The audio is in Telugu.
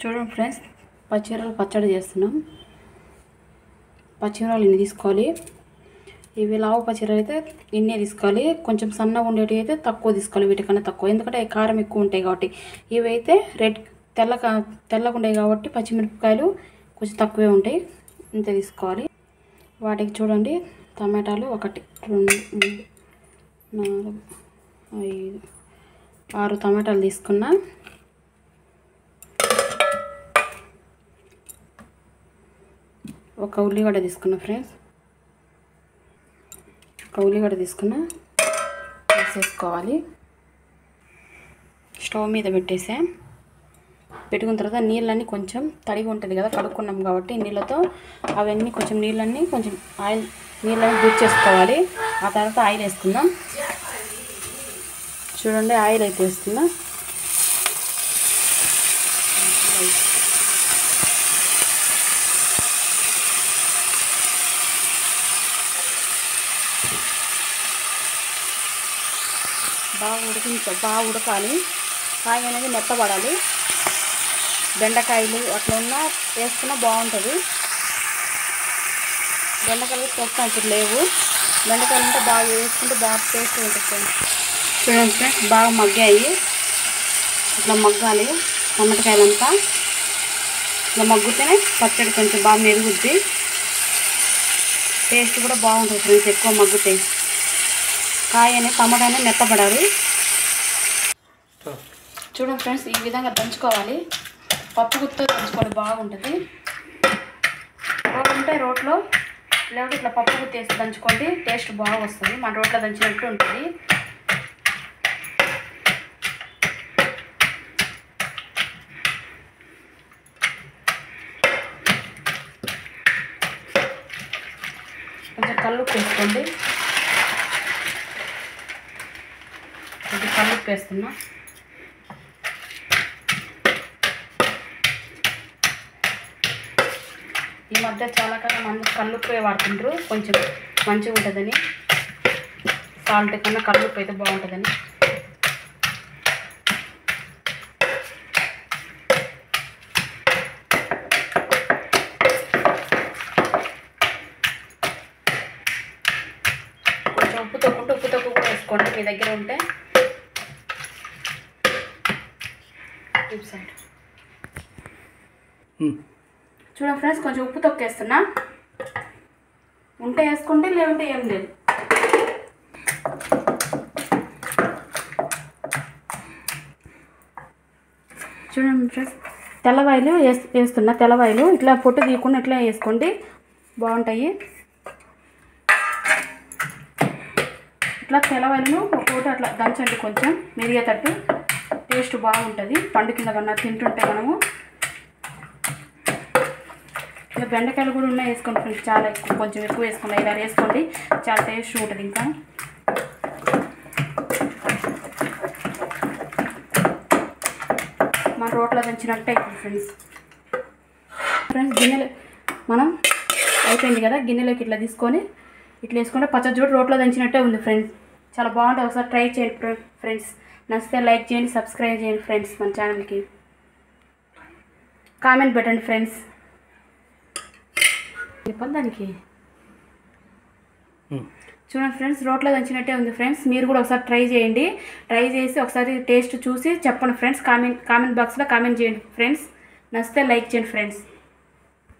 చూడండి ఫ్రెండ్స్, పచ్చిమిరపకాయలు పచ్చడి చేస్తున్నాం. పచ్చిమిరపకాయలు ఇన్ని తీసుకోవాలి. ఇవి లావు పచ్చిమిరపకాయలు అయితే ఇన్నే తీసుకోవాలి. కొంచెం సన్నగా ఉండేవి అయితే తక్కువ తీసుకోవాలి, వీటికన్నా తక్కువ, ఎందుకంటే కారం ఎక్కువ ఉంటాయి కాబట్టి. ఇవి అయితే తెల్లగా ఉంటాయి కాబట్టి పచ్చిమిరపకాయలు కొంచెం తక్కువే ఉంటాయి, ఇంత తీసుకోవాలి. వాటికి చూడండి, టమాటాలు 1 2 3 4 5 6 టమాటాలు తీసుకున్నా. ఒక ఉల్లిగడ్డ తీసుకున్నా ఫ్రెండ్స్, వేసేసుకోవాలి. స్టవ్ మీద పెట్టుకున్న తర్వాత నీళ్ళన్నీ కొంచెం తడిగా ఉంటుంది కదా, కడుక్కున్నాం కాబట్టి నీళ్ళతో అవన్నీ కొంచెం నీళ్ళన్నీ బీట్ చేసుకోవాలి. ఆ తర్వాత ఆయిల్ వేసుకుందాం. చూడండి, ఆయిల్ అయితే వేస్తున్నా. బాగా ఉడకాలి. కాయ అనేది మెత్తబడాలి. బెండకాయలు అట్లా ఉన్నా వేసుకున్నా బాగుంటుంది. బెండకాయలు ప్రస్తుతం ఇప్పుడు లేవు. బెండకాయలు ఉంటే బాగా వేసుకుంటే బాగా టేస్ట్ ఉంటుంది. చూడండి ఫ్రెండ్స్, బాగా మగ్గాయి. ఇట్లా మగ్గాలి. టమాటకాయలంతా ఇట్లా మగ్గితేనే పచ్చడి కొంచెం బాగా మెరుగుద్ది, టేస్ట్ కూడా బాగుంటుంది ఫ్రెండ్స్. ఎక్కువ మగ్గుతాయి. కాయ అనేది టమాటా అనేది మెత్తపడాలి. చూడండి ఫ్రెండ్స్, ఈ విధంగా దంచుకోవాలి. పప్పు గుత్తో దంచుకోవాలి, బాగుంటుంది. రోడ్ ఉంటే రోట్లో, లేకపోతే ఇట్లా పప్పు గుత్తి వేసి దంచుకోండి, టేస్ట్ బాగా వస్తుంది. మన రోట్లో దంచినట్టు ఉంటుంది. కొంచెం కల్లుప్పు వేసుకోండి. కొంచెం కల్లుప్పు వేస్తున్నా. ఈ మధ్య చాలా కాలం అందరూ కల్లుప్పే వాడుతుంటారు, కొంచెం మంచిగా ఉంటుందని. సాల్ట్ కన్నా కల్లుప్పు అయితే బాగుంటుందని. కొంచెం ఉప్పు తక్కువ కూడా వేసుకోండి మీ దగ్గర ఉంటే. చూడండి ఫ్రెండ్స్, కొంచెం ఉప్పు తొక్కేస్తున్నా. ఉంటే వేసుకోండి, లేకుంటే ఏం లేదు. చూడండి ఫ్రెండ్స్, తెల్లవాయలు వేస్తున్నా. తెల్లవాయలు ఇట్లా పొట్టు తీయకుండా ఇట్లా వేసుకోండి, బాగుంటాయి. ఇట్లా తెల్లవాయలను ఒక్కొక్కటి అట్లా దంచండి, కొంచెం మెరిగేటట్టు, టేస్ట్ బాగుంటుంది. పండు కింద కన్నా తింటుంటే మనము. ఇలా బెండకాయలు కూడా ఉన్నాయి, వేసుకోండి ఫ్రెండ్స్. చాలా ఎక్కువ, కొంచెం ఎక్కువ వేసుకోండి. 5 6 వేసుకోండి, చాలా టేస్ట్ ఉంటుంది. ఇంకా మన రోట్లో దంచినట్టే ఫ్రెండ్స్. గిన్నెలు మనం అయిపోయింది కదా, గిన్నెలోకి ఇట్లా తీసుకొని ఇట్లా వేసుకుంటే పచ్చడి చూడు రోట్లో దంచినట్టే ఉంది ఫ్రెండ్స్. చాలా బాగుంటుంది. ఒకసారి ట్రై చేయండి ఫ్రెండ్స్. నచ్చితే లైక్ చేయండి, సబ్స్క్రైబ్ చేయండి ఫ్రెండ్స్. మన ఛానల్కి కామెంట్ పెట్టండి ఫ్రెండ్స్. దానికి చూడండి ఫ్రెండ్స్, రోట్లో దంచినట్టే ఉంది ఫ్రెండ్స్. మీరు కూడా ఒకసారి ట్రై చేయండి. ట్రై చేసి ఒకసారి టేస్ట్ చూసి చెప్పండి ఫ్రెండ్స్. కామెంట్ బాక్స్లో కామెంట్ చేయండి ఫ్రెండ్స్. నచ్చితే లైక్ చేయండి ఫ్రెండ్స్.